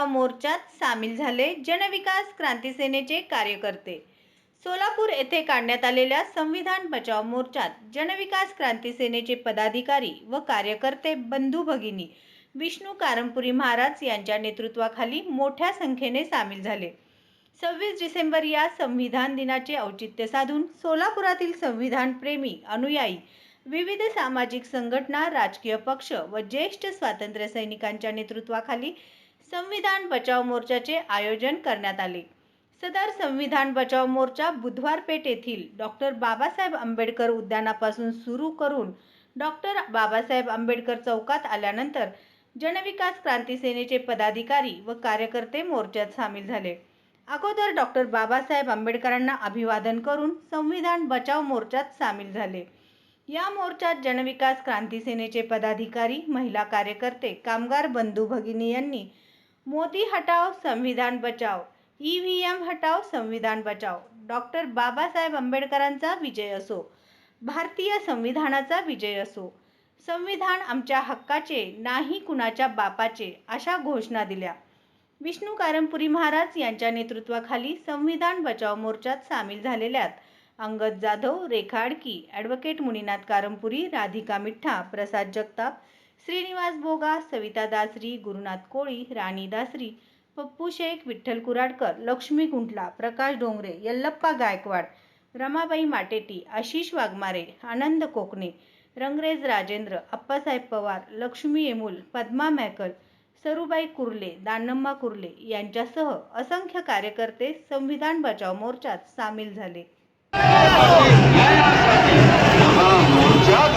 बचाव मोर्चात सामील झाले जनविकास क्रांती सेनेचे कार्यकर्ते। सोलापूर येथे काढण्यात आलेल्या संविधान बचाव मोर्चात जनविकास क्रांती सेनेचे पदाधिकारी व कार्यकर्ते बंधू भगिनी विष्णू कारंपुरी महाराज यांच्या नेतृत्वाखाली मोठ्या संख्येने सामील झाले। 26 डिसेंबर या संविधान दिनाचे औचित्य साधून सोलापुरातील संविधान प्रेमी अनुयायी, विविध सामाजिक संघटना, राजकीय पक्ष व ज्येष्ठ स्वातंत्र्य सैनिकांच्या नेतृत्वाखाली संविधान बचाव मोर्चाचे आयोजन करण्यात आले। सदर संविधान बचाव मोर्चा बुधवार पेठ येथील डॉक्टर बाबासाहेब आंबेडकर उद्यानापासून सुरू करून डॉक्टर बाबासाहेब आंबेडकर चौकात आल्यानंतर जनविकास क्रांती सेनेचे पदाधिकारी व कार्यकर्ते मोर्चात सामील झाले। अगोदर डॉक्टर बाबासाहेब आंबेडकरांना अभिवादन करून संविधान बचाव मोर्चात सामील झाले। या मोर्चात जनविकास क्रांती सेनेचे पदाधिकारी, महिला कार्यकर्ते, कामगार बंधू भगिनी यांनी मोदी हटाओ संविधान बचाओ, ईव्हीएम हटाओ संविधान बचाओ, डॉक्टर बाबासाहेब आंबेडकरांचा विजय असो, भारतीय संविधानाचा विजय असो, संविधान आमच्या हक्काचे नाही कुणाच्या बापाचे अशा घोषणा दिल्या। विष्णू कारंपुरी महाराज यांच्या नेतृत्वाखाली संविधान बचाव मोर्चात सामील झालेल्यात अंगद जाधव, रेखा आडकी, ॲडव्होकेट मुनीनाथ कारंपुरी, राधिका मिठ्ठा, प्रसाद जगताप, श्रीनिवास बोगा, सविता दासरी, गुरुनाथ कोळी, राणी दासरी, पप्पू शेख, विठ्ठल कुराडकर, लक्ष्मी कुंटला, प्रकाश डोंगरे, यल्लप्पा गायकवाड, रमाबाई माटेटी, आशिष वाघमारे, आनंद कोकणे, रंगरेज राजेंद्र, अप्पासाहेब पवार, लक्ष्मी येमूल, पद्मा मैकल, सरूबाई कुर्ले, दानम्मा कुर्ले यांच्यासह असंख्य कार्यकर्ते संविधान बचाव मोर्चात सामील झाले। मोर्चात